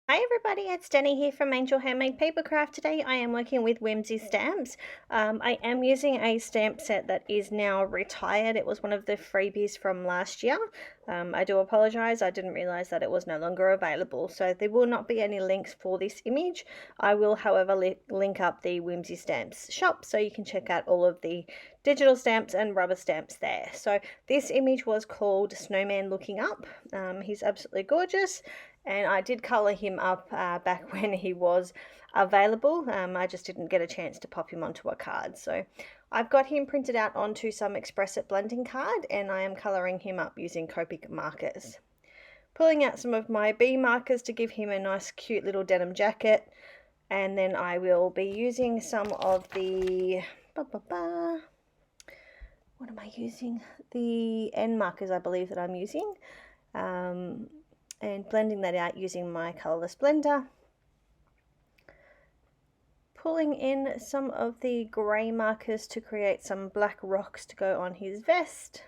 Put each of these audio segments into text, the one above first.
Hi everybody, it's Danny here from Angel Handmade Papercraft. Today I am working with Whimsy stamps. I am using a stamp set that is now retired. It was one of the freebies from last year. I do apologise, I didn't realise that it was no longer available, so there will not be any links for this image. I will however link up the Whimsy stamps shop so you can check out all of the digital stamps and rubber stamps there. So this image was called Snowman Looking Up. He's absolutely gorgeous. And I did colour him up back when he was available. I just didn't get a chance to pop him onto a card. So I've got him printed out onto some Express It blending card, and I am colouring him up using Copic markers. Pulling out some of my B markers to give him a nice cute little denim jacket, and then I will be using some of the what am I using? The N markers, I believe, that I'm using. And blending that out using my colourless blender. Pulling in some of the grey markers to create some black rocks to go on his vest.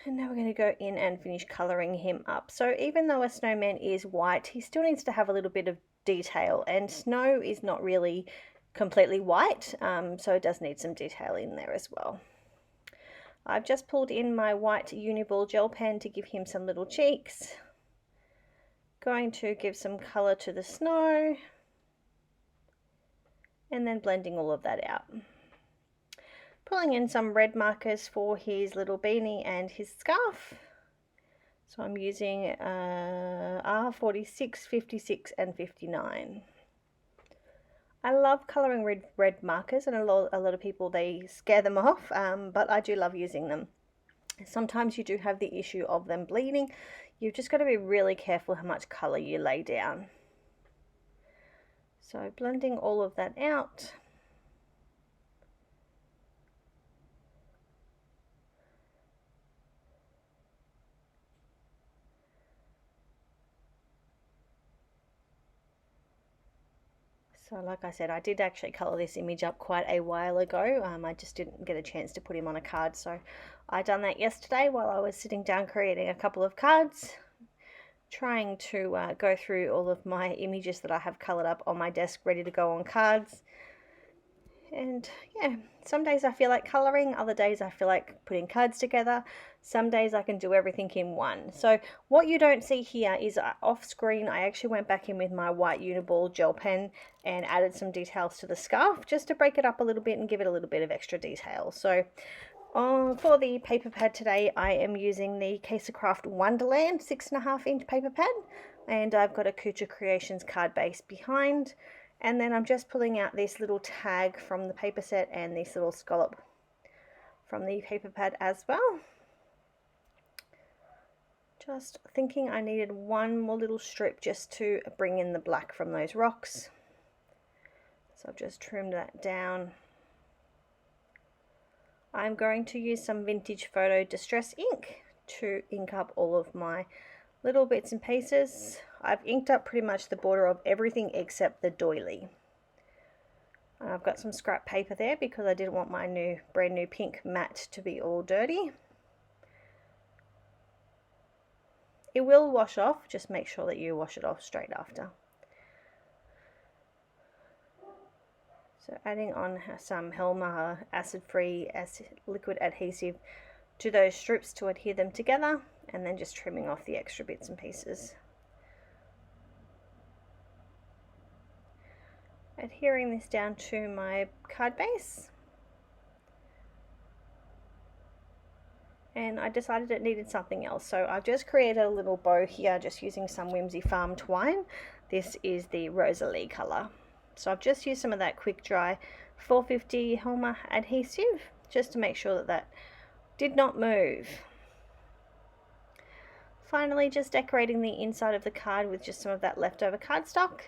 And now we're going to go in and finish colouring him up. So even though a snowman is white, he still needs to have a little bit of detail, and snow is not really completely white, so it does need some detail in there as well. I've just pulled in my white Uni-Ball gel pen to give him some little cheeks. Going to give some colour to the snow. And then blending all of that out. Pulling in some red markers for his little beanie and his scarf. So I'm using R46, 56 and 59. I love colouring red markers, and a lot of people, they scare them off, but I do love using them. Sometimes you do have the issue of them bleeding. You've just got to be really careful how much colour you lay down. So blending all of that out. So like I said, I did actually colour this image up quite a while ago. I just didn't get a chance to put him on a card, so I done that yesterday while I was sitting down creating a couple of cards, trying to go through all of my images that I have coloured up on my desk ready to go on cards. And yeah, some days I feel like colouring, other days I feel like putting cards together. Some days I can do everything in one. So what you don't see here is off screen, I actually went back in with my white Uni-Ball gel pen and added some details to the scarf just to break it up a little bit and give it a little bit of extra detail. So for the paper pad today, I am using the Kaisercraft Wonderland 6.5 inch paper pad, and I've got a Kucha Creations card base behind. And then I'm just pulling out this little tag from the paper set and this little scallop from the paper pad as well. Just thinking I needed one more little strip just to bring in the black from those rocks. So I've just trimmed that down. I'm going to use some vintage photo distress ink to ink up all of my little bits and pieces. I've inked up pretty much the border of everything except the doily. I've got some scrap paper there because I didn't want my brand new pink mat to be all dirty. It will wash off, just make sure that you wash it off straight after. So adding on some Helma acid-free liquid adhesive to those strips to adhere them together, and then just trimming off the extra bits and pieces. Adhering this down to my card base. And I decided it needed something else, so I've just created a little bow here just using some Whimsy Farm twine. This is the Rosalie colour. So I've just used some of that quick dry 450 Helma adhesive just to make sure that that did not move. Finally, just decorating the inside of the card with just some of that leftover cardstock,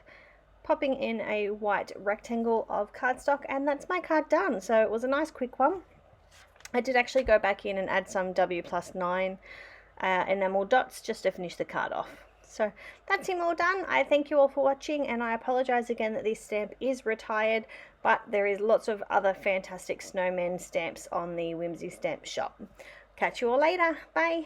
popping in a white rectangle of cardstock, and that's my card done. So it was a nice quick one. I did actually go back in and add some W+9 enamel dots just to finish the card off. So that's him all done. I thank you all for watching, and I apologize again that this stamp is retired, but there is lots of other fantastic snowman stamps on the Whimsy stamp shop. Catch you all later. Bye.